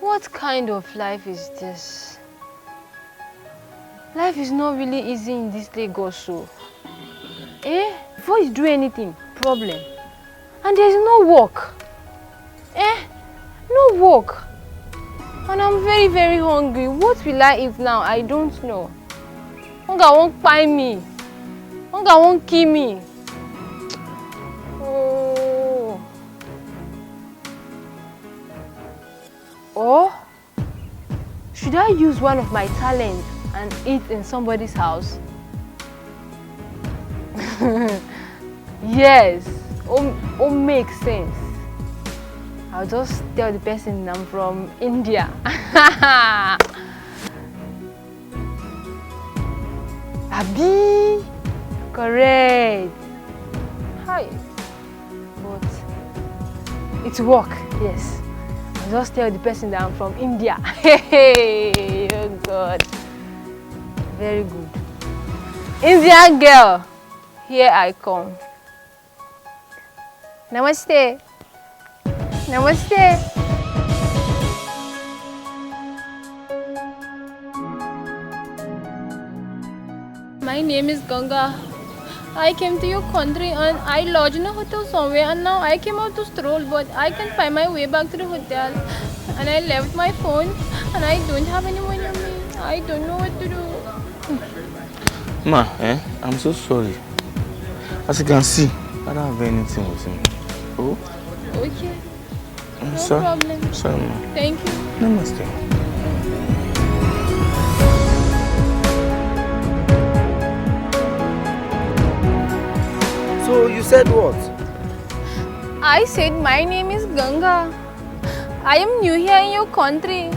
What kind of life is this? Life is not really easy in this Lagos, so. Before you do anything, problem. And there's no work. No work. And I'm very, very hungry. What will I eat now? I don't know. Hunger won't find me. Hunger won't kill me. Oh. Or should I use one of my talents and eat in somebody's house? Yes. Oh, makes sense. I'll just tell the person I'm from India. Abi, correct. Hi. But it's work, yes. I'll just tell the person that I'm from India. Hey, oh God. Very good. Indian girl, here I come. Namaste. Namaste. My name is Ganga. I came to your country and I lodged in a hotel somewhere, and now I came out to stroll, but I can't find my way back to the hotel. And I left my phone and I don't have any money on me. I don't know what to do. Ma, I'm so sorry. As you can see, I don't have anything with me. Oh? Okay. No Sorry. problem. Sorry, ma. Thank you. Namaste. So you said what? I said my name is Ganga. I am new here in your country.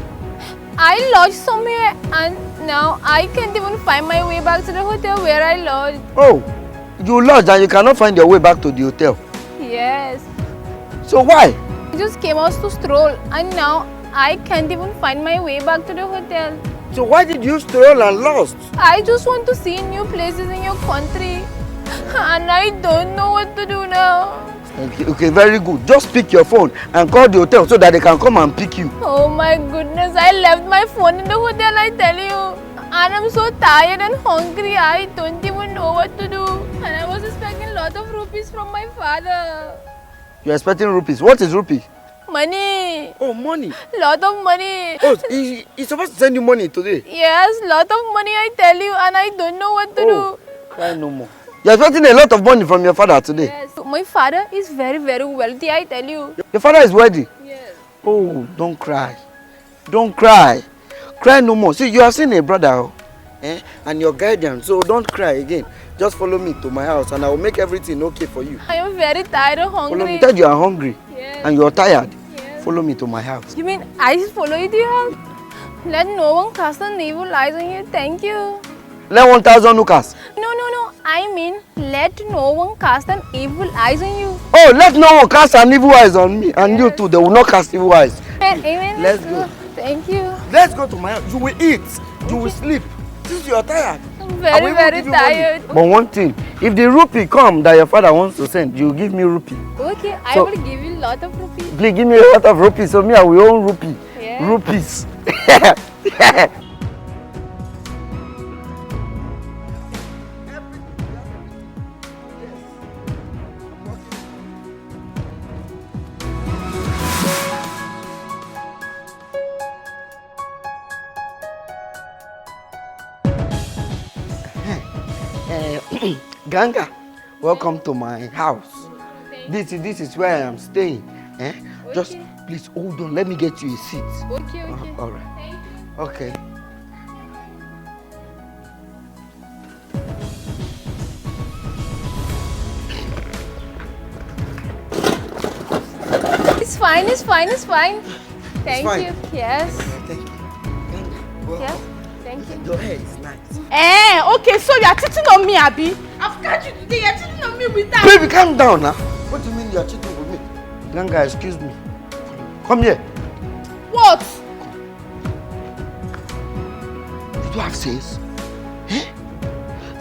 I lodged somewhere and now I can't even find my way back to the hotel where I lodged. Oh, you lodged and you cannot find your way back to the hotel. Yes. So why? I just came out to stroll and now I can't even find my way back to the hotel. So why did you stroll and lost? I just want to see new places in your country and I don't know what to do now. Okay, very good. Just pick your phone and call the hotel so that they can come and pick you. Oh my goodness, I left my phone in the hotel, I tell you. And I'm so tired and hungry, I don't even know what to do. And I was expecting a lot of rupees from my father. You're expecting rupees. What is rupee? Money. Oh, money. Lot of money. Oh, he's supposed to send you money today. Yes, lot of money, I tell you, and I don't know what to do. Cry no more. You're expecting a lot of money from your father today. Yes. My father is very, very wealthy, I tell you. Your father is wealthy? Yes. Oh, don't cry. Don't cry. Cry no more. See, you have seen a brother, and your guardian, so don't cry again. Just follow me to my house and I will make everything okay for you. I am very tired and hungry. Follow me. Tell you are hungry. Yes. And you're tired. Yes. Follow me to my house. You mean I should follow you to your house? Let no one cast an evil eyes on you. Thank you. Let 1,000 Lucas. No. I mean, let no one cast an evil eyes on you. Oh, let no one cast an evil eyes on me. And you too, they will not cast evil eyes. Amen. Let's go. Thank you. Let's go to my house. You will eat. You will sleep. Since you are tired. I'm very, very tired. But one thing, if the rupee come that your father wants to send, you give me rupee. Okay, I So- will give you a lot of rupees. Please give me a lot of rupees, so me I will own rupee. Yeah. Rupees. Ganga, welcome to my house. This is where I am staying. Just please hold on. Let me get you a seat. Okay. All right. Thank you. Okay. It's fine. Thank fine? you. Yes. Thank you. Well, Yes. Thank you. your hair is nice. Okay, so you are cheating on me, Abi. I've got you today, you are cheating on me with that. Baby, calm down now. What do you mean you are cheating with me? Ganga, excuse me. Come here. What? You do have sense?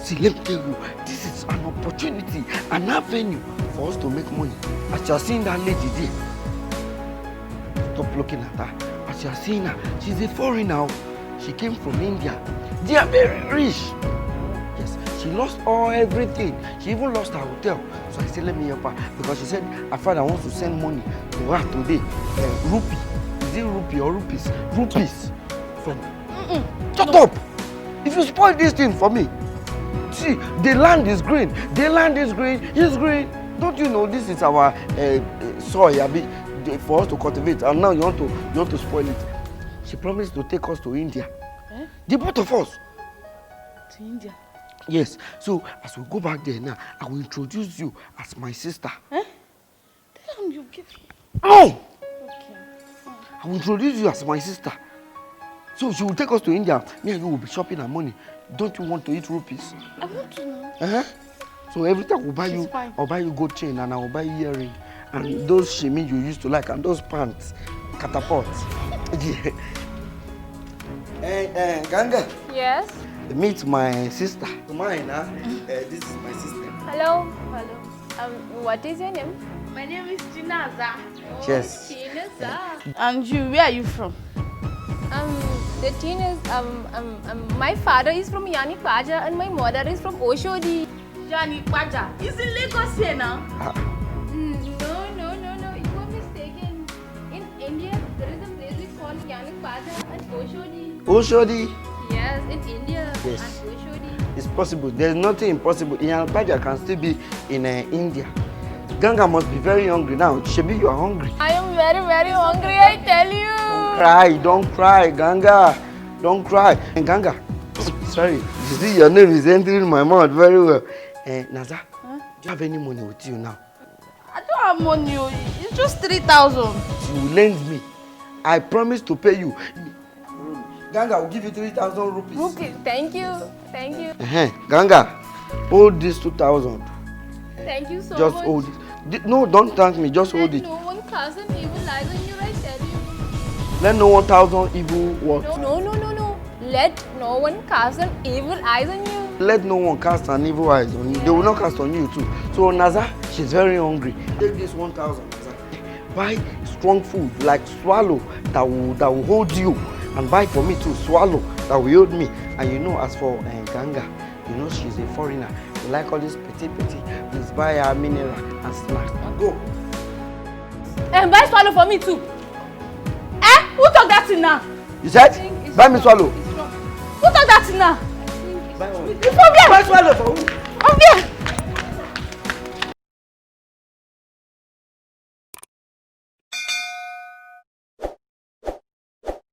See, let me tell you, this is an opportunity, an avenue for us to make money. As you are seeing that lady there, stop looking at her. As As you are seeing her, she's a foreigner. She came from India. They are very rich. Yes, she lost everything. She even lost her hotel. So I said, let me help her. Because she said her father wants to send money to her today. Rupee. Is it rupee or rupees? Rupees. From... Shut up! If you spoil this thing for me. See, the land is green. The land is green. It's green. Don't you know this is our soil, Abi, for us to cultivate, and now you want to spoil it. She promised to take us to India. Eh? The both of us. To India? Yes. So as we go back there now, I will introduce you as my sister. Eh? Tell him you give. Oh! Okay. I will introduce you as my sister. So she will take us to India. Me and you will be shopping her money. Don't you want to eat rupees? I want to know. Uh-huh. So every time we'll buy She's you, fine. I'll buy you gold chain and I will buy you earring. And those shimi you used to like and those pants. Catapult. Yeah. Hey, Ganga. Yes. Meet my sister. Mine, huh? This is my sister. Hello. What is your name? My name is Chinaza. Yes. Chinaza. And you, where are you from? The thing is, my father is from Yanikwaja and my mother is from Oshodi. Yanikwaja. It's in Lagos here now. No. You were mistaken. In India, there is a place called Yanikwaja and Oshodi. Oshodi? Yes, in India. Yes. And Oshodi. It's possible. There's nothing impossible. Yanikwaja can still be in India. Ganga must be very hungry now. Shebi, you are hungry. I am very, very hungry, I tell you. Don't cry, Ganga. Don't cry. And Ganga, sorry, you see your name is entering my mouth very well. Naza, do you have any money with you now? I don't have money. It's just 3,000. You lend me. I promise to pay you. Ganga, I will give you 3,000 rupees. Okay, thank you. Thank you. Ganga, hold this 2,000. Thank you so Just much. hold it. No, don't thank me. Just hold it. No one cousin evil lies on you, I tell you. Let no 1,000 evil what? No. Let no one cast an evil eyes on you. Let no one cast an evil eyes on you. They will not cast on you too. So Naza, she's very hungry. Take this 1,000, Naza. Buy strong food like swallow that will hold you, and buy for me too swallow that will hold me. And you know, as for Ganga, you know she's a foreigner. You like all this petit. Please buy her mineral and snacks. Go. And buy swallow for me too. Who took that thing now? You said? Buy me swallow. Who took that thing now? Buy one. It's from here. Buy swallow for who? From here.